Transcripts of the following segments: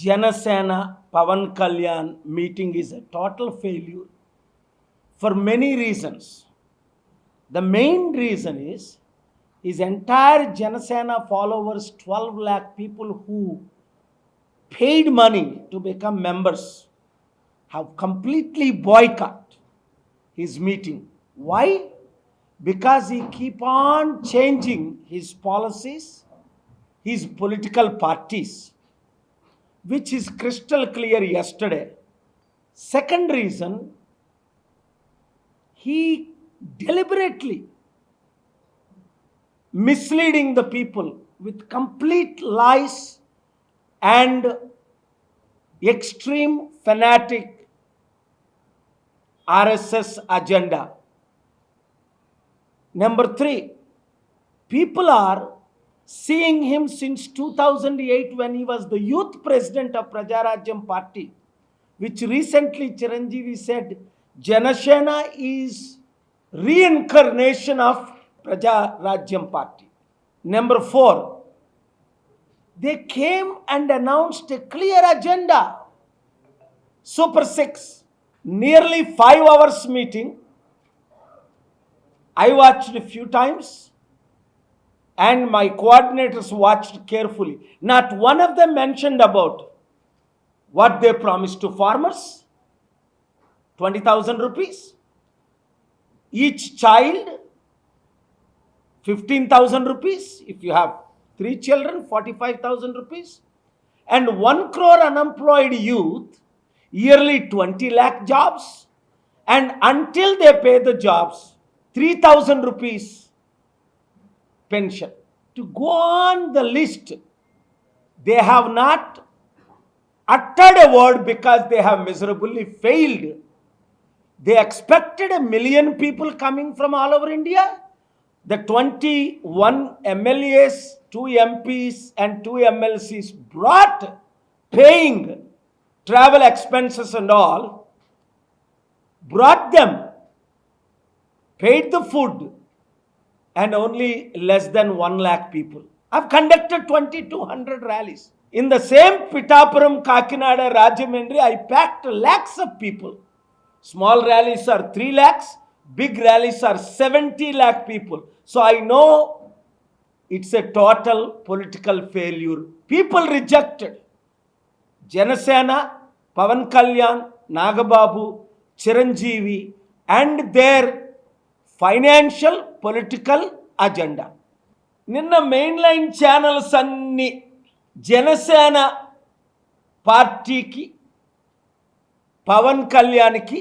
Janasena Pavan Kalyan meeting is a total failure for many reasons. The main reason is his entire Janasena followers, 12 lakh people who paid money to become members, have completely boycotted his meeting. Why? Because he keep on changing his policies, his political parties, which is crystal clear yesterday. Second reason, he deliberately misleading the people with complete lies and extreme fanatic RSS agenda. Number 3, people are seeing him since 2008 when he was the youth president of Prajarajyam Party, which recently Chiranjeevi said Janasena is reincarnation of Prajarajyam Party. Number 4, they came and announced a clear agenda. Super 6, nearly 5 hours meeting. I watched a few times and my coordinators watched carefully. Not one of them mentioned about what they promised to farmers, 20,000 rupees. Each child, 15,000 rupees. If you have 3 children, 45,000 rupees. And 1 crore unemployed youth, yearly 20 lakh jobs. And until they pay the jobs, 3,000 rupees pension. To go on the list, they have not uttered a word because they have miserably failed. They expected 1 million people coming from all over India. The 21 MLAs, 2 MPs and 2 MLCs brought paying travel expenses and all, brought them, paid the food, and only less than 1 lakh people. I've conducted 2,200 rallies. In the same Pittapuram, Kakinada, Rajahmundry, I packed lakhs of people. Small rallies are 3 lakhs, big rallies are 70 lakh people. So I know it's a total political failure. People rejected Janasena, Pavan Kalyan, Nagababu, Chiranjeevi and their financial political agenda. నిన్న main line channels అన్ని జనసేన పార్టీకి పవన్ కళ్యాణ్కి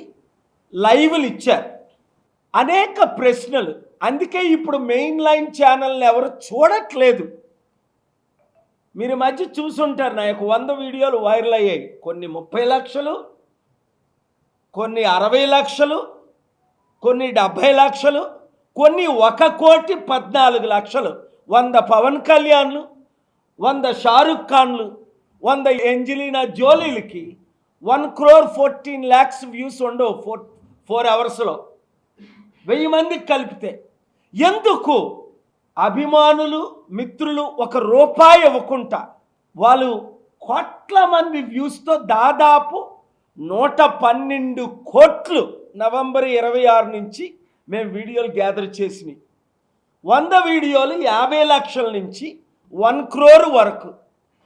లైవ్లు ఇచ్చారు. అనేక ప్రశ్నలు. అందుకే ఇప్పుడు main line ఛానల్ని ఎవరు చూడట్లేదు. మీరు మధ్య చూసుంటారు, నా యొక్క 100 వీడియోలు వైరల్ అయ్యాయి. కొన్ని 30 లక్షలు, కొన్ని 60 లక్షలు, కొన్ని 70 లక్షలు, కొన్ని 1,14,00,000. 100 పవన్ కళ్యాణ్లు, 100 షారుఖ్ ఖాన్లు, 100 ఏంజలీనా జోలీలకి 1,14,00,000 వ్యూస్ ఉండవు 4 అవర్స్లో. 1000 మందికి కలిపితే. ఎందుకు? అభిమానులు, మిత్రులు 1 రూపాయి ఇవ్వకుండా వాళ్ళు కోట్ల మంది వ్యూస్తో దాదాపు 112 కోట్లు నవంబర్ 26 నుంచి మేము వీడియోలు గ్యాదర్ చేసినాయి. 100 వీడియోలు 50 లక్షల నుంచి 1 crore వరకు.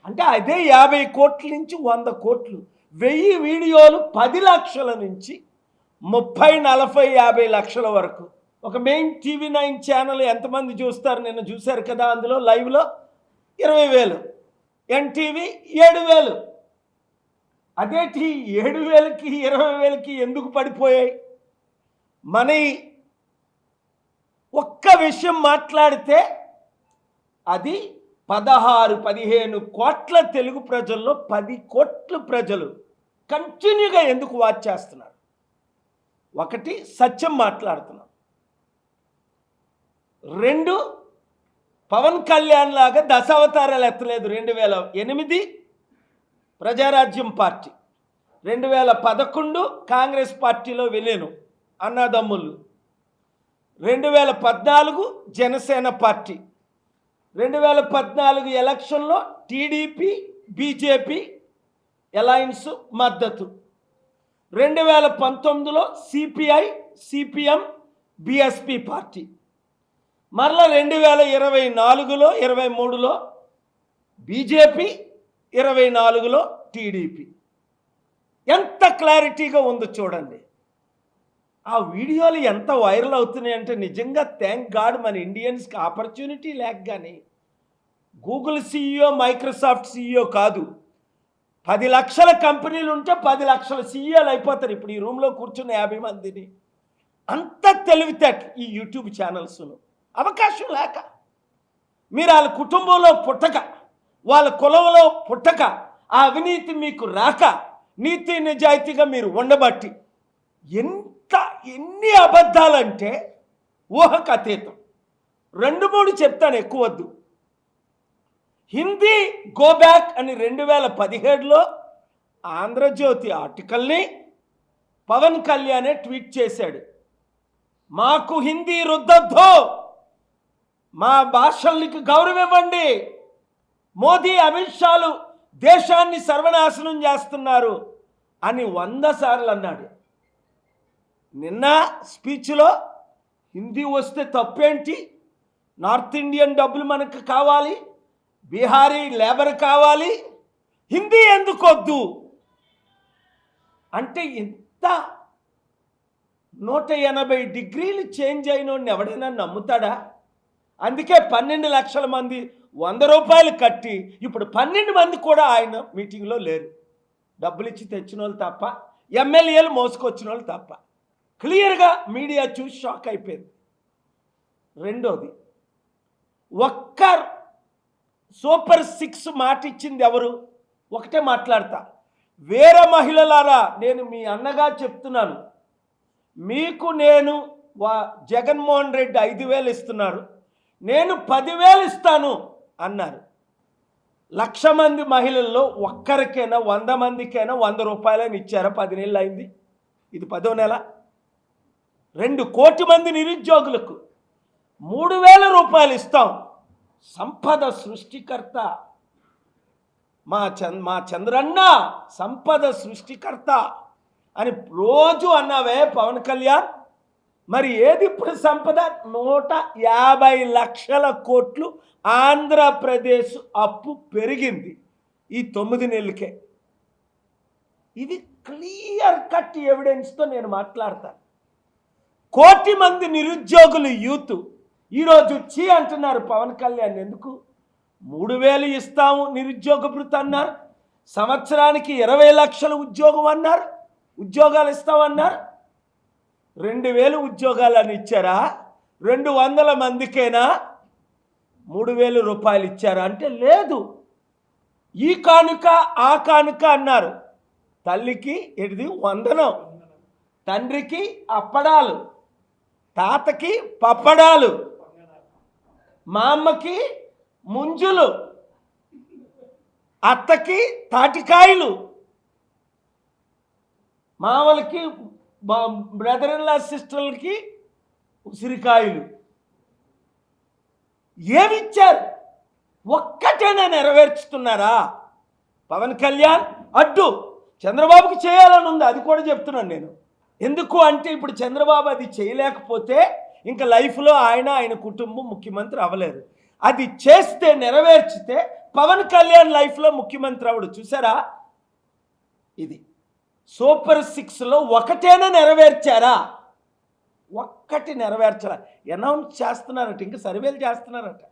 అంటే అదే 50 కోట్ల నుంచి 100 కోట్లు. 1000 వీడియోలు 10 లక్షల నుంచి 30, 40, 50 లక్షల వరకు. ఒక మెయిన్ TV9 ఛానల్ ఎంతమంది చూస్తారు? నిన్న చూశారు కదా, అందులో లైవ్లో 20,000. ఎన్టీవీ 7,000. అదేంటి 7,000కి 20,000కి ఎందుకు పడిపోయాయి? మన ఒక్క విషయం మాట్లాడితే అది 16-15 కోట్ల తెలుగు ప్రజల్లో 10 కోట్ల ప్రజలు కంటిన్యూగా ఎందుకు వాచ్ చేస్తున్నారు? ఒకటి, సత్యం మాట్లాడుతున్నాం. 2, పవన్ కళ్యాణ్ లాగా దశావతారాలు ఎత్తలేదు. 2008 ప్రజారాజ్యం పార్టీ, 2011 కాంగ్రెస్ పార్టీలో వెళ్ళాను అన్నదమ్ములు, 2014 జనసేన పార్టీ, 2014 ఎలక్షన్లో టీడీపీ, బీజేపీ అలయన్స్ మద్దతు. 2019లో సిపిఐ, సిపిఎం, బిఎస్పి పార్టీ. మరలా 2024లో 23లో బీజేపీ, 24లో టీడీపీ. ఎంత క్లారిటీగా ఉందో చూడండి. ఆ వీడియోలు ఎంత వైరల్ అవుతున్నాయి అంటే నిజంగా థ్యాంక్ గాడ్ మన ఇండియన్స్కి ఆపర్చునిటీ లేక కానీ గూగుల్ సీఈఓ, మైక్రోసాఫ్ట్ సీఈఓ కాదు, 10 లక్షల కంపెనీలు ఉంటే 10 లక్షల సీఈఓలు అయిపోతారు ఇప్పుడు ఈ రూమ్లో కూర్చున్న 50 మందిని. అంత తెలివితేట ఈ యూట్యూబ్ ఛానల్స్ను. అవకాశం లేక, మీరు వాళ్ళ కుటుంబంలో పుట్టక, వాళ్ళ కులంలో పుట్టక, ఆ అవినీతి మీకు రాక, నీతి నిజాయితీగా మీరు ఉండబట్టి ఎన్ని అబద్ధాలంటే ఊహకు అతీతం. 2-3 చెప్తాను, ఎక్కువ వద్దు. హిందీ గో బ్యాక్ అని 2017లో ఆంధ్రజ్యోతి ఆర్టికల్ని పవన్ కళ్యాణే ట్వీట్ చేశాడు. మాకు హిందీ రుద్దొద్దు, మా భాషలకి గౌరవం ఇవ్వండి, మోదీ అమిత్ షాలు దేశాన్ని సర్వనాశనం చేస్తున్నారు అని 100 సార్లు అన్నాడు. నిన్న స్పీచ్లో హిందీ వస్తే తప్పేంటి, నార్త్ ఇండియన్ డబ్బులు మనకు కావాలి, బీహారీ లేబర్ కావాలి, హిందీ ఎందుకు వద్దు అంటే ఇంత 180 డిగ్రీలు చేంజ్ అయినోడిని ఎవడైనా నమ్ముతాడా? అందుకే 12 లక్షల మంది 100 రూపాయలు కట్టి ఇప్పుడు 12 మంది కూడా ఆయన మీటింగ్లో లేరు. డబ్బులు ఇచ్చి తెచ్చిన వాళ్ళు తప్ప, ఎమ్మెల్యేలు మోసుకొచ్చిన వాళ్ళు తప్ప. క్లియర్గా మీడియా చూసి షాక్ అయిపోయింది. రెండోది, ఒక్క సూపర్ 6 మాట ఇచ్చింది ఎవరు? ఒకటే మాట్లాడతా. వేరే మహిళలారా, నేను మీ అన్నగా చెప్తున్నాను, మీకు నేను జగన్మోహన్ రెడ్డి 5,000 ఇస్తున్నారు, నేను 10,000 ఇస్తాను అన్నారు. 1,00,000 మంది మహిళల్లో ఒక్కరికైనా 100 మందికైనా 100 రూపాయలని ఇచ్చారా? 10 నెలలు అయింది, ఇది 10వ నెల. 2 కోటి మంది నిరుద్యోగులకు 3,000 రూపాయలు ఇస్తాం. సంపద సృష్టికర్త మా చంద్రన్న సంపద సృష్టికర్త అని రోజు అన్నావే పవన్ కళ్యాణ్. మరి ఏది ఇప్పుడు సంపద? 150 లక్షల కోట్లు ఆంధ్రప్రదేశ్ అప్పు పెరిగింది ఈ 9 నెలలకే. ఇది క్లియర్ కట్ ఎవిడెన్స్తో నేను మాట్లాడతాను. 1 కోటి మంది నిరుద్యోగులు యూత్ ఈరోజు చీ అంటున్నారు పవన్ కళ్యాణ్. ఎందుకు? 3,000 ఇస్తాము నిరుద్యోగ భృతి అన్నారు, సంవత్సరానికి 20 లక్షల ఉద్యోగం అన్నారు, ఉద్యోగాలు ఇస్తామన్నారు. 2,000 ఉద్యోగాలు అని ఇచ్చారా? 200 మందికైనా 3,000 రూపాయలు ఇచ్చారా అంటే లేదు. ఈ కానుక ఆ కానుక అన్నారు. తల్లికి ఎడిది వందనం, తండ్రికి అప్పడాలు, తాతకి పప్పడాలు, మా అమ్మకి ముంజులు, అత్తకి తాటికాయలు, మామలకి బ్రదర్ ఇన్ లా సిస్టర్లకి ఉసిరికాయలు. ఏమిచ్చారు? ఒక్కటైనా నెరవేర్చుతున్నారా? పవన్ కళ్యాణ్ అడ్డు చంద్రబాబుకి చేయాలని ఉంది, అది కూడా చెప్తున్నాను నేను. ఎందుకు అంటే ఇప్పుడు చంద్రబాబు అది చేయలేకపోతే ఇంకా లైఫ్లో ఆయన కుటుంబం ముఖ్యమంత్రి అవ్వలేరు. అది చేస్తే, నెరవేర్చితే పవన్ కళ్యాణ్ లైఫ్లో ముఖ్యమంత్రి అవడు. చూసారా? ఇది సూపర్ 6లో ఒకటైనా నెరవేర్చారా? ఒక్కటి నెరవేర్చారా? అనౌన్స్ చేస్తున్నారట, ఇంకా సర్వేలు చేస్తున్నారట.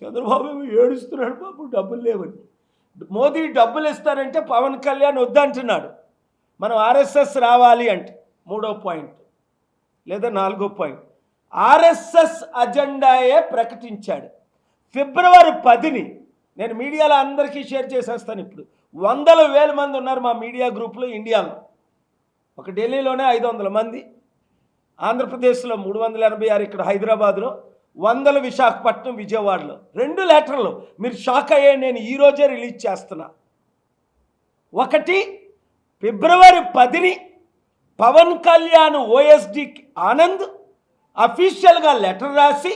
చంద్రబాబు ఏడుస్తున్నాడు, బాబు డబ్బులు లేవని. మోదీ డబ్బులు ఇస్తారంటే పవన్ కళ్యాణ్ వద్దంటున్నాడు. మనం ఆర్ఎస్ఎస్ రావాలి అంటే 3వ పాయింట్ లేదా 4వ పాయింట్. ఆర్ఎస్ఎస్ అజెండాయే ప్రకటించాడు. ఫిబ్రవరి 10ని నేను మీడియాలో అందరికీ షేర్ చేసేస్తాను. ఇప్పుడు 100,000 మంది ఉన్నారు మా మీడియా గ్రూప్లో ఇండియాలో. ఒక ఢిల్లీలోనే 500 మంది, ఆంధ్రప్రదేశ్లో 386, ఇక్కడ హైదరాబాద్లో 100 విశాఖపట్నం, విజయవాడలో. 2 లెటర్లు మీరు షాక్ అయ్యే నేను ఈరోజే రిలీజ్ చేస్తున్నా. ఒకటి, ఫిబ్రవరి 10ని పవన్ కళ్యాణ్ ఓఎస్డి ఆనంద్ అఫీషియల్గా లెటర్ రాసి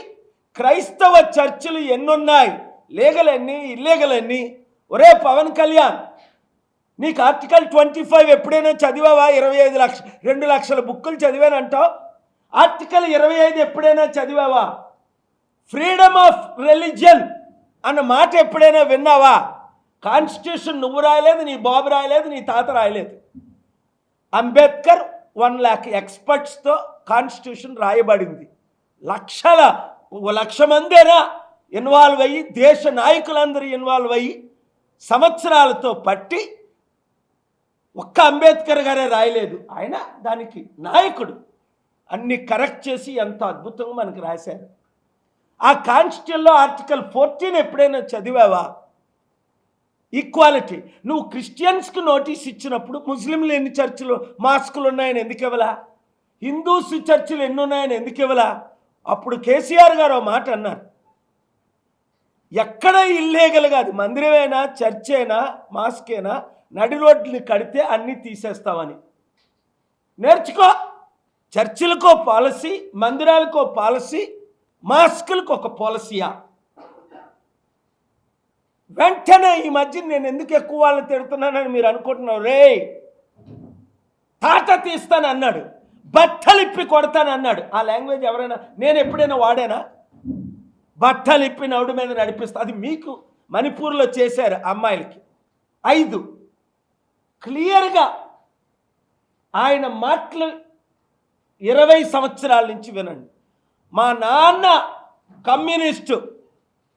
క్రైస్తవ చర్చిలు ఎన్నున్నాయి, లీగల్ ఎన్ని, ఇల్లీగల్ ఎన్ని, ఒరే పవన్ కళ్యాణ్ నీకు ఆర్టికల్ 25 ఎప్పుడైనా చదివావా? 25 లక్షలు 2 లక్షల బుక్కులు చదివానంటావు. ఆర్టికల్ 25 ఎప్పుడైనా చదివావా? ఫ్రీడమ్ ఆఫ్ రిలీజియన్ అన్న మాట ఎప్పుడైనా విన్నావా? కాన్స్టిట్యూషన్ నువ్వు రాయలేదు, నీ బాబు రాయలేదు, నీ తాత రాయలేదు. అంబేద్కర్ 1 lakh ఎక్స్పర్ట్స్తో కాన్స్టిట్యూషన్ రాయబడింది. 1,00,000 మందేనా ఇన్వాల్వ్ అయ్యి, దేశ నాయకులందరూ ఇన్వాల్వ్ అయ్యి సంవత్సరాలతో పట్టి ఒక్క అంబేద్కర్ గారే రాయలేదు. ఆయన దానికి నాయకుడు. అన్ని కరెక్ట్ చేసి ఎంత అద్భుతంగా మనకు రాశారు. ఆ కాన్స్టిట్యూషన్లో ఆర్టికల్ 14 ఎప్పుడైనా చదివావా? ఈక్వాలిటీ. నువ్వు క్రిస్టియన్స్కి నోటీస్ ఇచ్చినప్పుడు ముస్లింలు ఎన్ని చర్చిలు మాస్కులు ఉన్నాయని ఎందుకు ఇవ్వలా? హిందూస్ చర్చిలు ఎన్ని ఉన్నాయని ఎందుకు ఇవ్వలా? అప్పుడు కేసీఆర్ గారు ఒక మాట అన్నారు, ఎక్కడ ఇల్లీగల్ కాదు, మందిరమైనా చర్చ్ అయినా మాస్క్ అయినా నడి రోడ్లు కడితే అన్నీ తీసేస్తామని. నేర్చుకో. చర్చిలకో పాలసీ, మందిరాలకో పాలసీ, మాస్కులకు ఒక పాలసీయా? వెంటనే ఈ మధ్య నేను ఎందుకు ఎక్కువ వాళ్ళని తిడుతున్నానని మీరు అనుకుంటున్నావు. రే, తాట తీస్తాను అన్నాడు, బట్టలు ఇప్పి కొడతాను అన్నాడు. ఆ లాంగ్వేజ్ ఎవరైనా నేను ఎప్పుడైనా వాడానా? బట్టలు ఇప్పి నడుడు మీద నడిపిస్తా. అది మీకు మణిపూర్లో చేశారు అమ్మాయిలకి. 5 క్లియర్గా ఆయన మాటలు 20 సంవత్సరాల నుంచి వినండి. మా నాన్న కమ్యూనిస్టు,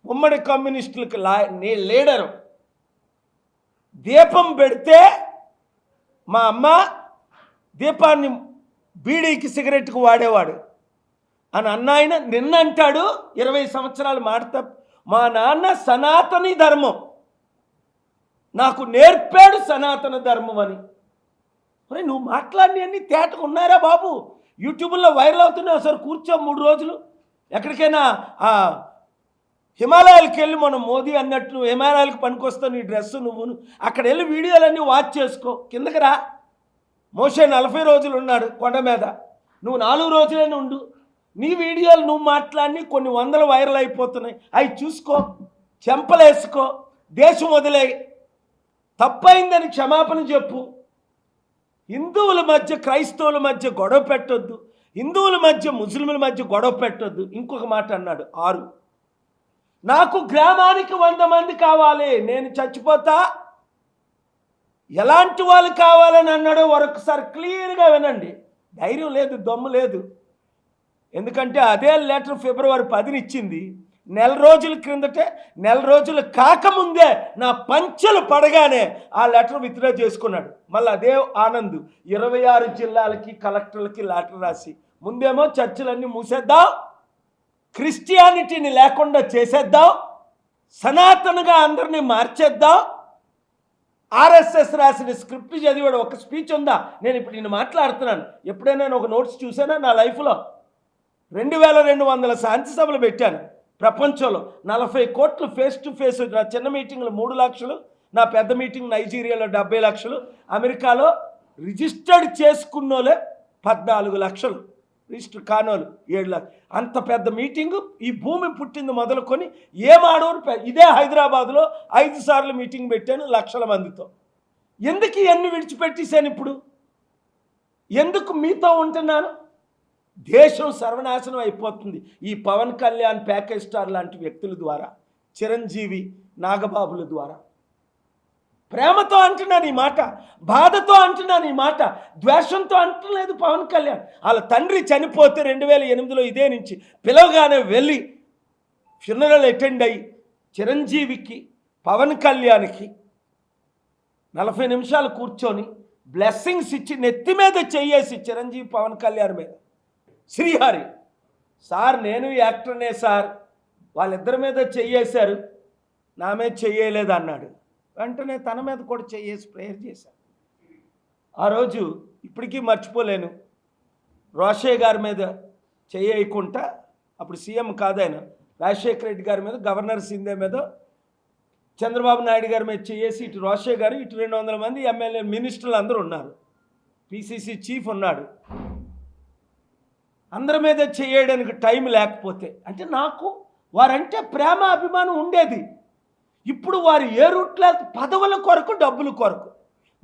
ఉమ్మడి కమ్యూనిస్టులకు లీడరు. దీపం పెడితే మా అమ్మ దీపాన్ని బీడీకి సిగరెట్కి వాడేవాడు అని అన్నాయన నిన్న అంటాడు. 20 సంవత్సరాలు మాట. మా నాన్న సనాతని ధర్మం నాకు నేర్పాడు, సనాతన ధర్మం అని. మరి నువ్వు మాట్లాడినవన్నీ తేటగా ఉన్నారా బాబు? యూట్యూబ్లో వైరల్ అవుతున్నాయి. ఒకసారి కూర్చో 3 రోజులు ఎక్కడికైనా హిమాలయాలకు వెళ్ళి, మనం మోదీ అన్నట్టు నువ్వు హిమాలయాలకు పనికొస్తావు, నీ డ్రెస్సు నువ్వును అక్కడ వెళ్ళి వీడియోలన్నీ వాచ్ చేసుకో. కిందకి రా. మోషే 40 రోజులు ఉన్నాడు కొండ మీద, నువ్వు 4 రోజులైనా ఉండు. నీ వీడియోలు నువ్వు మాట్లాడి కొన్ని 100 వైరల్ అయిపోతున్నాయి. అవి చూసుకో, చెంపలేసుకో, దేశం వదిలే, తప్పైందని క్షమాపణ చెప్పు. హిందువుల మధ్య క్రైస్తవుల మధ్య గొడవ పెట్టొద్దు, హిందువుల మధ్య ముస్లింల మధ్య గొడవ పెట్టొద్దు. ఇంకొక మాట అన్నాడు 6, నాకు గ్రామానికి 100 మంది కావాలి, నేను చచ్చిపోతా, ఎలాంటి వాళ్ళు కావాలని అన్నాడో మరొకసారి క్లియర్గా వినండి. ధైర్యం లేదు, దమ్ము లేదు. ఎందుకంటే అదే లెటర్ ఫిబ్రవరి 10 ఇచ్చింది. నెల రోజుల క్రిందటే, నెల రోజులు కాకముందే నా పంచెలు పడగానే ఆ లెటర్ విత్డ్రా చేసుకున్నాడు. మళ్ళీ అదే ఆనంద్ 26 జిల్లాలకి కలెక్టర్లకి లెటర్ రాసి, ముందేమో చర్చిలన్నీ మూసేద్దాం, క్రిస్టియానిటీని లేకుండా చేసేద్దాం, సనాతనగా అందరినీ మార్చేద్దాం. ఆర్ఎస్ఎస్ రాసిన స్క్రిప్ట్ చదివాడు. ఒక స్పీచ్ ఉందా? నేను ఇప్పుడు నేను మాట్లాడుతున్నాను. ఎప్పుడైనా నేను ఒక నోట్స్ చూసానా నా లైఫ్లో? 2200 శాంతి సభలు పెట్టాను ప్రపంచంలో. 40 కోట్లు ఫేస్ టు ఫేస్. నా చిన్న మీటింగ్లు 3 లక్షలు, నా పెద్ద మీటింగ్ నైజీరియాలో 70 లక్షలు, అమెరికాలో రిజిస్టర్డ్ చేసుకున్నోలే 14 లక్షలు, రిజిస్టర్ కానోలు 7 లక్షలు. అంత పెద్ద మీటింగు ఈ భూమి పుట్టింది మొదలుకొని ఏమాడోరు. ఇదే హైదరాబాద్లో 5 సార్లు మీటింగ్ పెట్టాను లక్షల మందితో. ఎందుకు ఇవన్నీ విడిచిపెట్టేశాను? ఇప్పుడు ఎందుకు మీతో ఉంటున్నాను? దేశం సర్వనాశనం అయిపోతుంది ఈ పవన్ కళ్యాణ్, ప్యాకేజ్ స్టార్ లాంటి వ్యక్తుల ద్వారా, చిరంజీవి, నాగబాబుల ద్వారా. ప్రేమతో అంటున్నాను ఈ మాట, బాధతో అంటున్నాను ఈ మాట, ద్వేషంతో అంటలేదు పవన్ కళ్యాణ్. వాళ్ళ తండ్రి చనిపోతే 2008లో ఇదే నుంచి పిలవగానే వెళ్ళి ఫ్యూనరల్ అటెండ్ అయ్యి చిరంజీవికి, పవన్ కళ్యాణ్కి 40 నిమిషాలు కూర్చొని బ్లెస్సింగ్స్ ఇచ్చి నెత్తి మీద చెయ్యేసి, చిరంజీవి పవన్ కళ్యాణ్ మీద, శ్రీహరి సార్ నేను యాక్టర్నే సార్, వాళ్ళిద్దరి మీద చెయ్యేశారు, నా మీద చెయ్యలేదు అన్నాడు. వెంటనే తన మీద కూడా చెయ్యేసి ప్రేయర్ చేశాను. ఆ రోజు ఇప్పటికీ మర్చిపోలేను. రోషయ్య గారి మీద చెయ్యకుండా, అప్పుడు సీఎం కాదాయన, రాజశేఖర రెడ్డి గారి మీద, గవర్నర్ సింధే మీద, చంద్రబాబు నాయుడు గారి మీద చెయ్యేసి, ఇటు రోషయ్య గారు, ఇటు 200 మంది ఎమ్మెల్యే మినిస్టర్లు అందరూ ఉన్నారు, పిసిసి చీఫ్ ఉన్నాడు. అందరి మీద చేయడానికి టైం లేకపోతే, అంటే నాకు వారంటే ప్రేమ అభిమానం ఉండేది. ఇప్పుడు వారు ఏ రూట్లో పదవుల కొరకు, డబ్బుల కొరకు,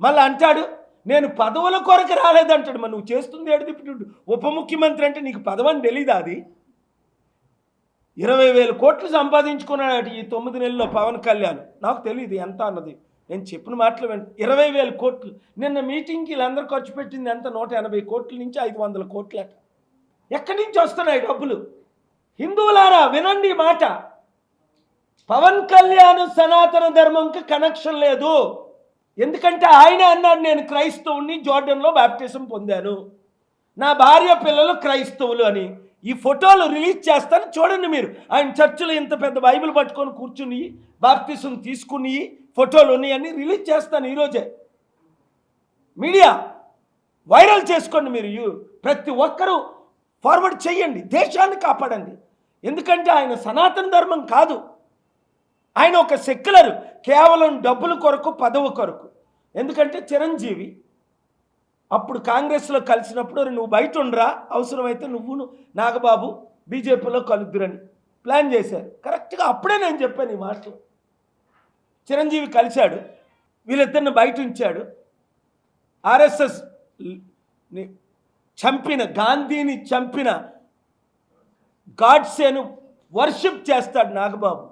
మళ్ళీ అంటాడు నేను పదవుల కొరకు రాలేదంటాడు. మరి నువ్వు చేస్తుంది ఏడు ఉప ముఖ్యమంత్రి అంటే నీకు పదవని తెలీదా? అది 20,000 కోట్లు సంపాదించుకున్నాడు ఈ 9 నెలల్లో పవన్ కళ్యాణ్. నాకు తెలియదు ఎంత అన్నది, నేను చెప్పిన మాటలు 20,000 కోట్లు. నిన్న మీటింగ్కి వీళ్ళందరూ ఖర్చు పెట్టింది ఎంత? 180 కోట్ల నుంచి 500 కోట్లట. ఎక్కడి నుంచి వస్తున్నాయి డబ్బులు? హిందువులారా వినండి మాట. పవన్ కళ్యాణ్ సనాతన ధర్మంకి కనెక్షన్ లేదు. ఎందుకంటే ఆయన అన్నాడు నేను క్రైస్తవుని, జోర్డన్లో బాప్టిజం పొందాను, నా భార్య పిల్లలు క్రైస్తవులు అని. ఈ ఫోటోలు రిలీజ్ చేస్తాను చూడండి మీరు. ఆయన చర్చిలో ఇంత పెద్ద బైబిల్ పట్టుకొని కూర్చుని బాప్టిజం తీసుకుని ఫోటోలు ఉన్నాయని రిలీజ్ చేస్తాను ఈరోజే. మీడియా వైరల్ చేసుకోండి మీరు, ప్రతి ఒక్కరూ ఫార్వర్డ్ చేయండి, దేశాన్ని కాపాడండి. ఎందుకంటే ఆయన సనాతన ధర్మం కాదు, ఆయన ఒక సెక్యులర్, కేవలం డబ్బుల కొరకు పదవి కొరకు. ఎందుకంటే చిరంజీవి అప్పుడు కాంగ్రెస్లో కలిసినప్పుడు నువ్వు బయట ఉండరా, అవసరమైతే నువ్వు నాగబాబు బీజేపీలో కలుద్దురని ప్లాన్ చేశారు. కరెక్ట్గా అప్పుడే నేను చెప్పాను ఈ మాటలు. చిరంజీవి కలిశాడు, వీళ్ళిద్దరిని బయట ఉంచాడు. ఆర్ఎస్ఎస్ చంపిన, గాంధీని చంపిన గాడ్సేను వర్షిప్ చేస్తాడు నాగబాబు.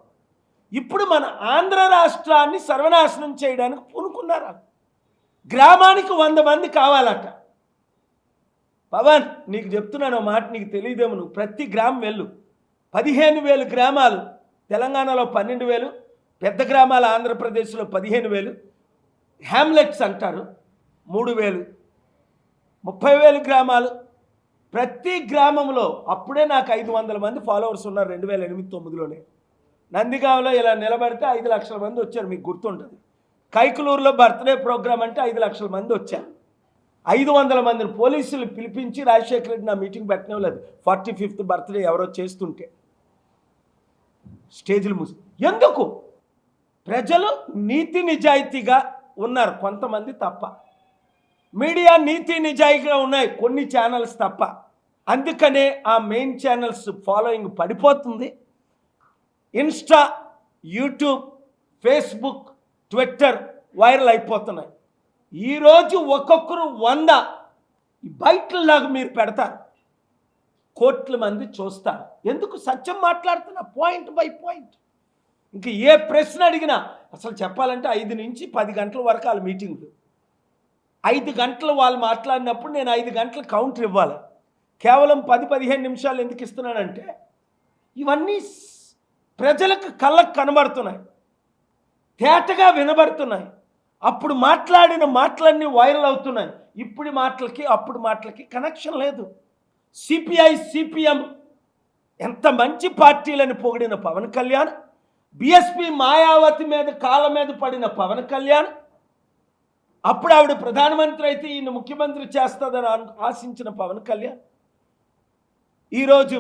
ఇప్పుడు మన ఆంధ్ర రాష్ట్రాన్ని సర్వనాశనం చేయడానికి పూనుకున్నారు. గ్రామానికి 100 మంది కావాలట. పవన్ నీకు చెప్తున్నాను మాట, నీకు తెలియదేమో, నువ్వు ప్రతి గ్రామం వెళ్ళు. 15,000 గ్రామాలు, తెలంగాణలో 12,000, పెద్ద గ్రామాలు ఆంధ్రప్రదేశ్లో 15,000, హ్యామ్లెట్స్ అంటారు 3,000, 30,000 గ్రామాలు. ప్రతి గ్రామంలో అప్పుడే నాకు 500 మంది ఫాలోవర్స్ ఉన్నారు 2008-9లోనే. నందిగాంలో ఇలా నిలబడితే 5 లక్షల మంది వచ్చారు, మీకు గుర్తుంటుంది. కైకలూరులో బర్త్డే ప్రోగ్రామ్ అంటే 5 లక్షల మంది వచ్చారు. 500 మందిని పోలీసులు పిలిపించి రాజశేఖర రెడ్డి నా మీటింగ్ పెట్టినలేదు. 45th బర్త్డే ఎవరో చేస్తుంటే స్టేజ్లు మూసి. ఎందుకు? ప్రజలు నీతి నిజాయితీగా ఉన్నారు కొంతమంది తప్ప, మీడియా నీతి నిజాయితీగా ఉన్నాయి కొన్ని ఛానల్స్ తప్ప. అందుకనే ఆ మెయిన్ ఛానల్స్ ఫాలోయింగ్ పడిపోతుంది. Insta, YouTube, Facebook, Twitter viral అయిపోతున్నాయి. ఈరోజు ఒక్కొక్కరు 100 బయటలాగా మీరు పెడతారు, కోట్ల మంది చూస్తారు. ఎందుకు? సత్యం మాట్లాడుతున్నా, పాయింట్ బై పాయింట్. ఇంక ఏ ప్రశ్న అడిగినా అసలు చెప్పాలంటే 5 నుంచి 10 గంటల వరకు వాళ్ళ మీటింగ్లు. 5 గంటలు వాళ్ళు మాట్లాడినప్పుడు నేను 5 గంటలు కౌంటర్ ఇవ్వాలి. కేవలం 10-15 నిమిషాలు ఎందుకు ఇస్తున్నానంటే ఇవన్నీ ప్రజలకు కళ్ళకు కనబడుతున్నాయి, తేటగా వినబడుతున్నాయి. అప్పుడు మాట్లాడిన మాటలన్నీ వైరల్ అవుతున్నాయి. ఇప్పుడు మాటలకి అప్పుడు మాటలకి కనెక్షన్ లేదు. సిపిఐ, సిపిఎం ఎంత మంచి పార్టీలని పొగిడిన పవన్ కళ్యాణ్, బిఎస్పి మాయావతి మీద కాళ్ళ మీద పడిన పవన్ కళ్యాణ్, అప్పుడు ఆవిడ ప్రధానమంత్రి అయితే ఈయన ముఖ్యమంత్రి చేస్తుందని ఆశించిన పవన్ కళ్యాణ్, ఈరోజు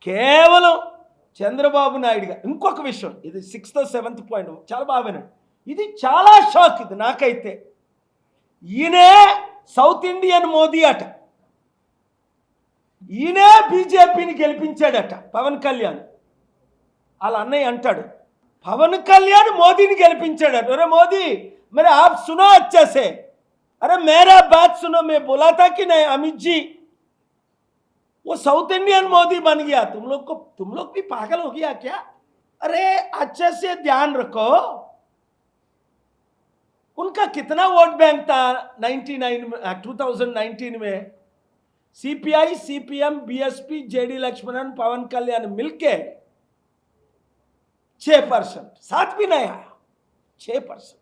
కేవలం చంద్రబాబు నాయుడు గారు. ఇంకొక విషయం, ఇది 6th or 7th పాయింట్, చాలా బాగా వినండి. ఇది చాలా షాక్. ఇది నాకైతే, ఈయనే సౌత్ ఇండియన్ మోదీ అట, ఈయనే బీజేపీని గెలిపించాడట పవన్ కళ్యాణ్. వాళ్ళ అన్నయ్య అంటాడు పవన్ కళ్యాణ్ మోదీని గెలిపించాడట. అరే మోదీ मेरे आप सुनो अच्छे से, अरे मेरा बात सुनो, मैं बोला था कि नहीं अमित जी, वो साउथ इंडियन मोदी बन गया, तुम लोग भी पागल हो गया क्या? अरे अच्छे से ध्यान रखो, उनका कितना वोट बैंक था 2019 में? CPI, CPM, BSP, JD Lakshmanan, Pawan Kalyan मिलके 6%, साथ भी नहीं आया, 6%।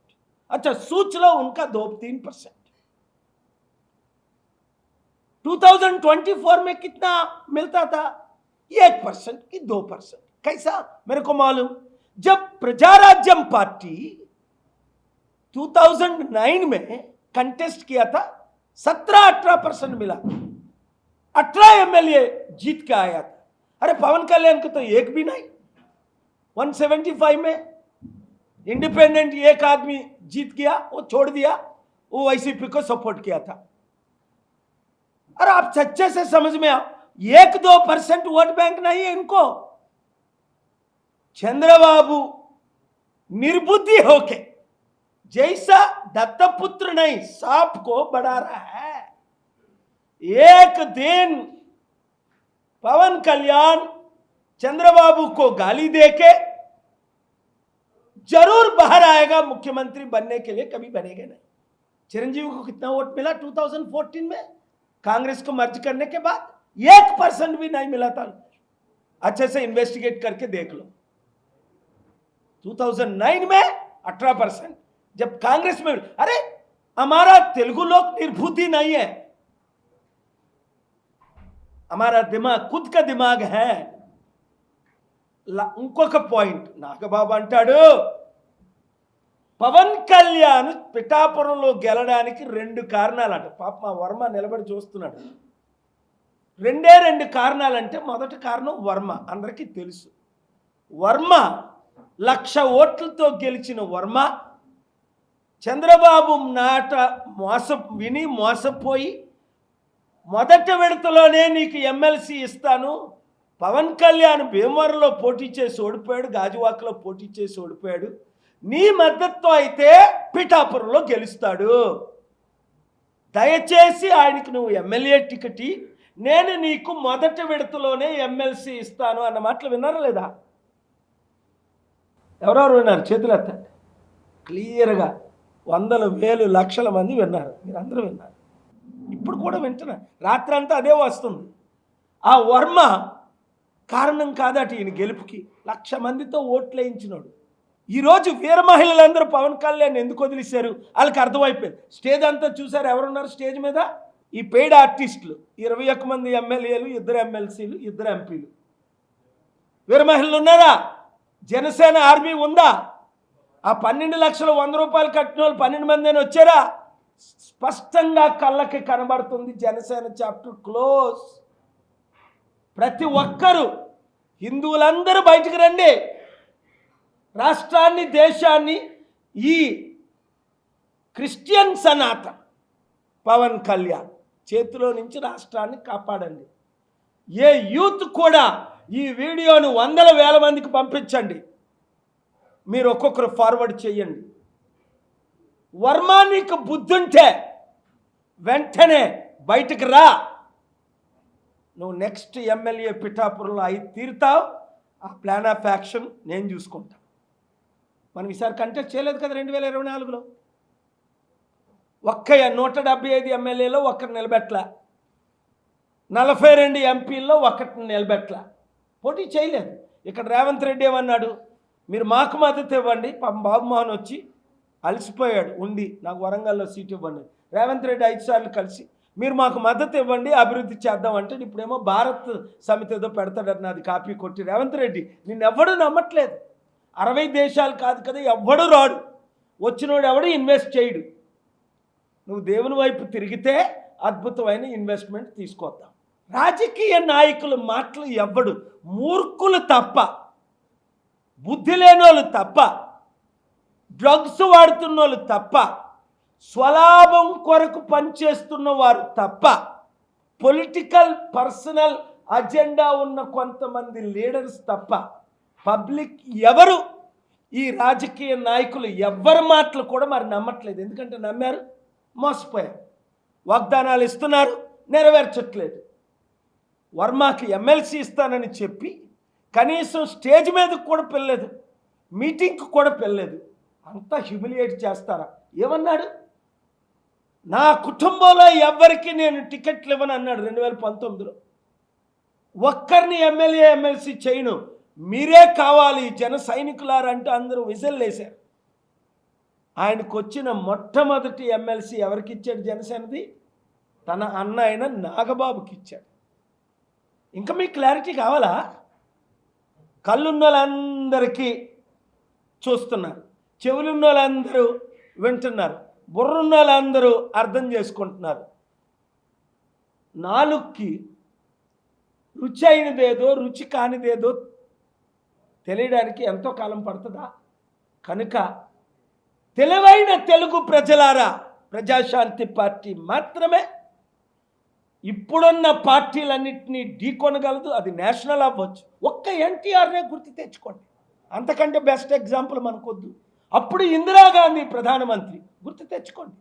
अच्छा, सूच लो उनका 2-3%। 2024 में कितना मिलता था? 1% की 2%। कैसा? मेरे को मालूम, जब प्रजाराज्यम पार्टी 2009 में कंटेस्ट किया था 17-18% मिला, 18 एमएलए जीत के आया था। अरे पवन कल्याण को तो एक भी नहीं, 175 में इंडिपेंडेंट एक आदमी जीत गया, वो छोड़ दिया, वो वाईसीपी को सपोर्ट किया था। अरे आप सच्चे से समझ में आओ, 1-2% वोट बैंक नहीं है इनको। चंद्रबाबू निर्बुद्धि होके जैसा दत्तपुत्र नहीं सांप को बढ़ा रहा है। एक दिन पवन कल्याण चंद्रबाबू को गाली देके जरूर बाहर आएगा, मुख्यमंत्री बनने के लिए कभी बनेगा नहीं। चिरंजीवी को कितना वोट मिला 2014 में? कांग्रेस को मर्ज करने के बाद 1% भी नहीं मिला था। अच्छे से इन्वेस्टिगेट करके देख लो। 2009 में 18%, जब कांग्रेस में, अरे हमारा तेलुगु लोग निर्भूति नहीं है, हमारा दिमाग खुद का दिमाग है। ఇంకొక పాయింట్ నాగబాబు అంటాడు, పవన్ కళ్యాణ్ పిఠాపురంలో గెలడానికి 2 కారణాలంట. పాప మా వర్మ నిలబడి చూస్తున్నాడు. 2 కారణాలంటే, మొదటి కారణం వర్మ, అందరికీ తెలుసు. వర్మ 1,00,000 ఓట్లతో గెలిచిన వర్మ చంద్రబాబు మాట విని మోసపోయి మొదటి విడతలోనే నీకు ఎమ్మెల్సీ ఇస్తాను, పవన్ కళ్యాణ్ భీమవరంలో పోటీ చేసి ఓడిపోయాడు, గాజువాకలో పోటీ చేసి ఓడిపోయాడు, నీ మద్దతుతో అయితే పిఠాపురంలో గెలుస్తాడు, దయచేసి ఆయనకు నువ్వు ఎమ్మెల్యే టికెట్, నేను నీకు మొదటి విడతలోనే ఎమ్మెల్సీ ఇస్తాను అన్న మాటలు విన్నారా లేదా? ఎవరెవరు విన్నారు? చేతులు ఎత్తండి. క్లియర్గా 100,000 లక్షల మంది విన్నారు. మీరు అందరూ విన్నారు. ఇప్పుడు కూడా వింటున్నారు. రాత్రంతా అదే వస్తుంది. ఆ వర్మ కారణం కాదట ఈయన గెలుపుకి. 1,00,000 మందితో ఓట్లు వేయించినాడు. ఈరోజు వీర మహిళలందరూ పవన్ కళ్యాణ్ ఎందుకు వదిలేశారు? వాళ్ళకి అర్థమైపోయింది. స్టేజ్ అంతా చూసారు, ఎవరున్నారు స్టేజ్ మీద? ఈ పెయిడ్ ఆర్టిస్టులు 21 మంది ఎమ్మెల్యేలు, 2 ఎమ్మెల్సీలు, 2 ఎంపీలు. వీర మహిళలు ఉన్నారా? జనసేన ఆర్మీ ఉందా? ఆ 12 లక్షలు 100 రూపాయలు కట్టిన వాళ్ళు 12 మంది అని వచ్చారా? స్పష్టంగా కళ్ళకి కనబడుతుంది. Janasena chapter close. ప్రతి ఒక్కరూ, హిందువులందరూ బయటకు రండి. రాష్ట్రాన్ని, దేశాన్ని ఈ క్రిస్టియన్ సనాతన్ పవన్ కళ్యాణ్ చేతిలో నుంచి రాష్ట్రాన్ని కాపాడండి. ఏ యూత్ కూడా ఈ వీడియోను 100,000 మందికి పంపించండి. మీరు ఒక్కొక్కరు ఫార్వర్డ్ చేయండి. వర్మ నీకు బుద్ధుంటే వెంటనే బయటకు రా. నువ్వు నెక్స్ట్ ఎమ్మెల్యే పిఠాపురంలో అయి తీరుతావు. ఆ ప్లాన్ ఆఫ్ యాక్షన్ నేను చూసుకుంటా. మనం ఈసారి కంటెస్ట్ చేయలేదు కదా 2024లో. 175 ఎమ్మెల్యేలో ఒక్కరు నిలబెట్టలా, 42 ఎంపీల్లో ఒక్కటిని నిలబెట్టలా, పోటీ చేయలేదు. ఇక్కడ రేవంత్ రెడ్డి ఏమన్నాడు? మీరు మాకు మద్దతు ఇవ్వండి. బాబుమోహన్ వచ్చి అలసిపోయాడు ఉండి, నాకు వరంగల్లో సీట్ ఇవ్వండి. రేవంత్ రెడ్డి 5 సార్లు కలిసి మీరు మాకు మద్దతు ఇవ్వండి, అభివృద్ధి చేద్దాం అంటే, ఇప్పుడేమో భారత్ సమితి ఏదో పెడతాడని అది కాపీ కొట్టి, రేవంత్ రెడ్డి నిన్నెవ్వడూ నమ్మట్లేదు. 60 దేశాలు కాదు కదా, ఎవ్వడూ రాడు, వచ్చినోడు ఎవడు ఇన్వెస్ట్ చేయడు. నువ్వు దేవుని వైపు తిరిగితే అద్భుతమైన ఇన్వెస్ట్మెంట్ తీసుకొద్దాం. రాజకీయ నాయకుల మాటలు ఎవ్వడు, మూర్ఖులు తప్ప, బుద్ధి లేనోళ్ళు తప్ప, డ్రగ్స్ వాడుతున్న వాళ్ళు తప్ప, స్వలాభం కొరకు పనిచేస్తున్న వారు తప్ప, పొలిటికల్ పర్సనల్ అజెండా ఉన్న కొంతమంది లీడర్స్ తప్ప పబ్లిక్ ఎవరు ఈ రాజకీయ నాయకులు ఎవ్వరి మాటలు కూడా మరి నమ్మట్లేదు. ఎందుకంటే నమ్మారు, మోసపోయారు. వాగ్దానాలు ఇస్తున్నారు, నెరవేర్చట్లేదు. వర్మకి ఎమ్మెల్సీ ఇస్తానని చెప్పి కనీసం స్టేజ్ మీదకు కూడా పిల్లలేదు, మీటింగ్కి కూడా పిల్లలేదు. అంతా హ్యూమిలియేట్ చేస్తారా? ఏమన్నాడు? నా కుటుంబంలో ఎవ్వరికి నేను టికెట్లు ఇవ్వను అన్నాడు 2019లో. ఒక్కరిని ఎమ్మెల్యే ఎమ్మెల్సీ చేయను, మీరే కావాలి జన సైనికులారంటూ అందరూ విజిల్ వేశారు. ఆయనకు వచ్చిన మొట్టమొదటి ఎమ్మెల్సీ ఎవరికి ఇచ్చాడు? జనసేనది తన అన్న అయిన నాగబాబుకి ఇచ్చాడు. ఇంకా మీకు క్లారిటీ కావాలా? కళ్ళున్న వాళ్ళందరికీ చూస్తున్నారు, చెవులున్న వాళ్ళందరూ వింటున్నారు, బుర్రున్న వాళ్ళందరూ అర్థం చేసుకుంటున్నారు. నాలుగుకి రుచి అయినదేదో రుచి కానిదేదో తెలియడానికి ఎంతో కాలం పడుతుందా? కనుక తెలివైన తెలుగు ప్రజలారా, ప్రజాశాంతి పార్టీ మాత్రమే ఇప్పుడున్న పార్టీలన్నింటినీ ఢీకొనగలదు. అది నేషనల్ అవ్వచ్చు. ఒక్క ఎన్టీఆర్నే గుర్తు తెచ్చుకోండి, అంతకంటే బెస్ట్ ఎగ్జాంపుల్ మనకొద్దు. అప్పుడు ఇందిరాగాంధీ ప్రధానమంత్రి, గుర్తు తెచ్చుకోండి.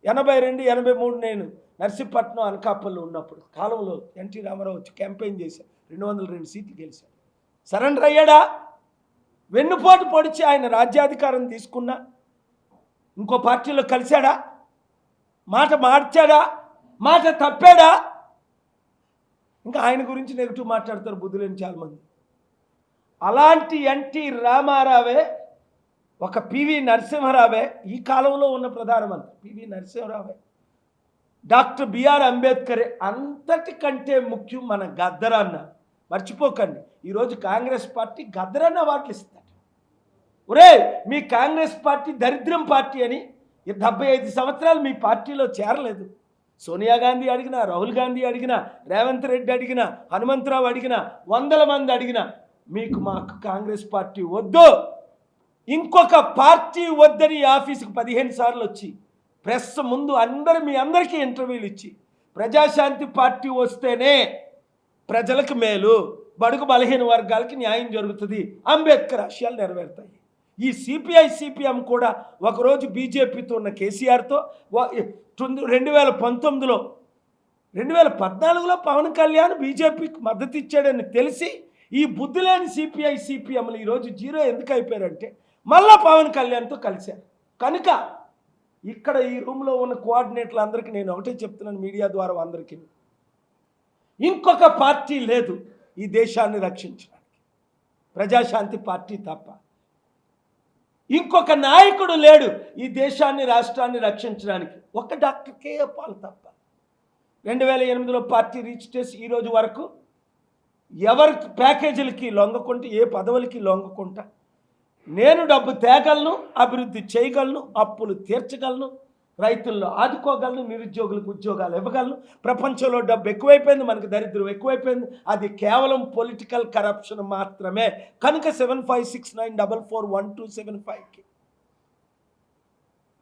82, 83 నేను నర్సీపట్నం అనకాపల్లి ఉన్నప్పుడు కాలంలో ఎన్టీ రామారావు వచ్చి క్యాంపెయిన్ చేశారు. 202 సీట్లు గెలిచారు. సరెండర్ అయ్యాడా? వెన్నుపోటు పొడిచి ఆయన రాజ్యాధికారం తీసుకున్నా ఇంకో పార్టీలో కలిశాడా? మాట మార్చాడా? మాట తప్పాడా? ఇంకా ఆయన గురించి నెగిటివ్ మాట్లాడతారు బుద్ధి లేని చాలామంది. అలాంటి ఎన్టీ రామారావే, ఒక పివి నరసింహారావే ఈ కాలంలో ఉన్న ప్రధానమంత్రి. పివి నరసింహారావే, డాక్టర్ బిఆర్ అంబేద్కరే అంతటికంటే ముఖ్యం మన గద్దరన్న. మర్చిపోకండి, ఈరోజు కాంగ్రెస్ పార్టీ గద్దరన్న అవార్డులు ఇస్తారు. ఒరే, మీ కాంగ్రెస్ పార్టీ దరిద్రం పార్టీ అని 75 సంవత్సరాలు మీ పార్టీలో చేరలేదు. సోనియా గాంధీ అడిగినా, రాహుల్ గాంధీ అడిగినా, రేవంత్ రెడ్డి అడిగినా, హనుమంతరావు అడిగినా, 100 మంది అడిగినా మీకు మాకు కాంగ్రెస్ పార్టీ వద్దు, ఇంకొక పార్టీ వద్దని ఆఫీసుకు 15 సార్లు వచ్చి ప్రెస్ ముందు మీ అందరికీ ఇంటర్వ్యూలు ఇచ్చి ప్రజాశాంతి పార్టీ వస్తేనే ప్రజలకు మేలు, బడుగు బలహీన వర్గాలకి న్యాయం జరుగుతుంది, అంబేద్కర్ ఆశయాలు నెరవేరుతాయి. ఈ సిపిఐ సిపిఎం కూడా ఒకరోజు బీజేపీతో ఉన్న కేసీఆర్తో 2019లో 2014లో పవన్ కళ్యాణ్ బీజేపీకి మద్దతు ఇచ్చాడని తెలిసి ఈ బుద్ధి లేని సిపిఐ సిపిఎంలు ఈరోజు జీరో ఎందుకు అయిపోయారంటే మళ్ళా పవన్ కళ్యాణ్తో కలిశారు. కనుక ఇక్కడ ఈ రూమ్లో ఉన్న కోఆర్డినేటర్లు అందరికీ నేను ఒకటే చెప్తున్నాను, మీడియా ద్వారా అందరికీ, ఇంకొక పార్టీ లేదు ఈ దేశాన్ని రక్షించడానికి, ప్రజాశాంతి పార్టీ తప్ప. ఇంకొక నాయకుడు లేడు ఈ దేశాన్ని రాష్ట్రాన్ని రక్షించడానికి, ఒక్క డాక్టర్ కేఏ పాల్ తప్ప. 2008లో పార్టీ రీచ్ చేసి ఈరోజు వరకు ఎవరి ప్యాకేజీలకి లొంగకుంటే, ఏ పదవులకి లొంగకుంటా నేను డబ్బు తేగలను, అభివృద్ధి చేయగలను, అప్పులు తీర్చగలను, రైతుల్లో ఆదుకోగలను, నిరుద్యోగులకు ఉద్యోగాలు ఇవ్వగలను. ప్రపంచంలో డబ్బు ఎక్కువైపోయింది, మనకు దరిద్రం ఎక్కువైపోయింది. అది కేవలం పొలిటికల్ కరప్షన్ మాత్రమే. కనుక 7569441275కి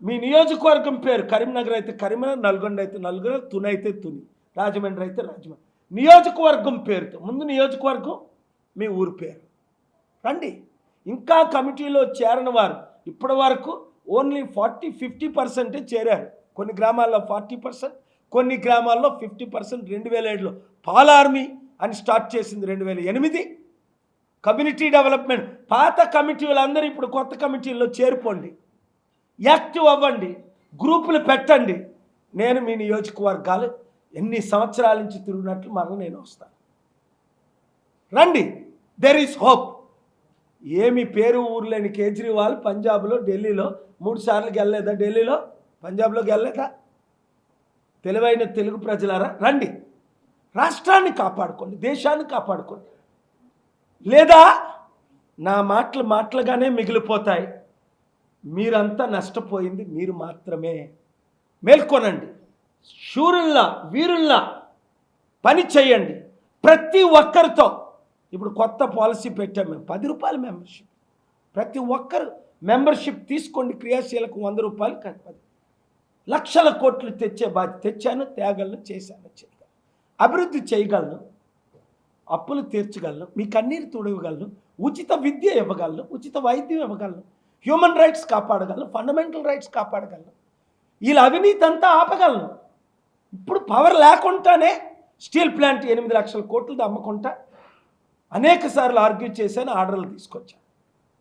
మీ నియోజకవర్గం పేరు కరీంనగర్ అయితే కరీంనగర్, నల్గొండ అయితే నల్గొండ, తుని అయితే తుని, రాజమండ్రి అయితే రాజమండ్రి. నియోజకవర్గం పేరుతో ముందు నియోజకవర్గం, మీ ఊరు పేరు. రండి. ఇంకా కమిటీలో చేరని వారు ఇప్పటి వరకు ఓన్లీ 40-50% చేరారు. కొన్ని గ్రామాల్లో 40%, కొన్ని గ్రామాల్లో 50%. 2007లో పాల్ ఆర్మీ అని స్టార్ట్ చేసింది, 2008 కమ్యూనిటీ డెవలప్మెంట్. పాత కమిటీలందరూ ఇప్పుడు కొత్త కమిటీల్లో చేరిపోండి, యాక్టివ్ అవ్వండి, గ్రూపులు పెట్టండి. నేను మీ నియోజకవర్గాలు ఎన్ని సంవత్సరాల నుంచి తిరిగినట్లు మరల నేను వస్తాను. రండి, దెర్ ఈస్ హోప్. ఏమి పేరు ఊరు లేని కేజ్రీవాల్ పంజాబ్లో, ఢిల్లీలో 3 సార్లు గెలలేదా? ఢిల్లీలో, పంజాబ్లో గెలలేదా? తెలివైన తెలుగు ప్రజలారా రండి, రాష్ట్రాన్ని కాపాడుకోండి, దేశాన్ని కాపాడుకోండి. లేదా నా మాటలు మాటలుగానే మిగిలిపోతాయి, మీరంతా నష్టపోయింది మీరు మాత్రమే. మేల్కొనండి, శూరుల్లా వీరుల్లా పని చేయండి. ప్రతి ఒక్కరితో ఇప్పుడు కొత్త పాలసీ పెట్టాం మేము, 10 రూపాయల మెంబర్షిప్. ప్రతి ఒక్కరు మెంబర్షిప్ తీసుకోండి. క్రియాశీలకు 100 రూపాయలు కాదు, 10 లక్షల కోట్లు తెచ్చే బాధ్యత. తెచ్చాను, తేగలను, చేశాను, చేయగలను, అభివృద్ధి చేయగలను, అప్పులు తీర్చగలను, మీ కన్నీరు తుడవగలను, ఉచిత విద్య ఇవ్వగలను, ఉచిత వైద్యం ఇవ్వగలను, హ్యూమన్ రైట్స్ కాపాడగలను, ఫండమెంటల్ రైట్స్ కాపాడగలను, వీళ్ళ అవినీతి అంతా ఆపగలను. ఇప్పుడు పవర్ లేకుండానే స్టీల్ ప్లాంట్ 8 లక్షల కోట్లది అమ్మకుంటా అనేక సార్లు ఆర్గ్యూ చేశాను, ఆర్డర్లు తీసుకొచ్చాను.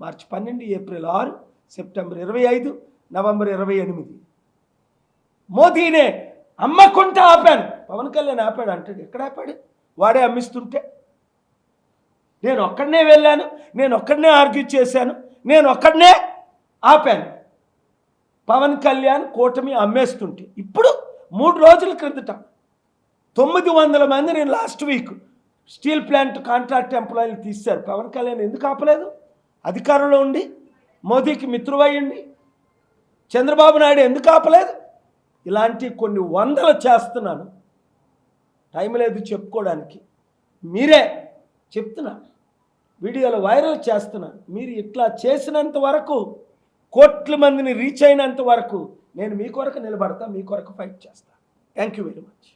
మార్చి 12, ఏప్రిల్ 6, సెప్టెంబర్ 25, నవంబర్ 28. మోదీనే అమ్మకుంటా ఆపాను. పవన్ కళ్యాణ్ ఆపాడు అంటాడు, ఎక్కడ ఆపాడు? వాడే అమ్మిస్తుంటే నేను ఒక్కడనే వెళ్ళాను, నేను ఒక్కడనే ఆర్గ్యూ చేశాను, నేను ఒక్కడనే ఆపాను. పవన్ కళ్యాణ్ కూటమి అమ్మేస్తుంటే ఇప్పుడు 3 రోజుల క్రిందట 900 మంది నేను last week steel plant contract ఎంప్లాయీలు తీశారు. పవన్ కళ్యాణ్ ఎందుకు ఆపలేదు? అధికారంలో ఉండి మోదీకి మిత్రువయ్యండి. చంద్రబాబు నాయుడు ఎందుకు ఆపలేదు? ఇలాంటి కొన్ని 100 చేస్తున్నాను, టైం లేదు చెప్పుకోవడానికి. మీరే చెప్తున్నాను, వీడియోలో వైరల్ చేస్తున్నాను. మీరు ఇట్లా చేసినంత వరకు, కోట్ల మందిని రీచ్ అయినంత వరకు నేను మీ కొరకు నిలబడతా, మీ కొరకు ఫైట్ చేస్తాను. Thank you very much.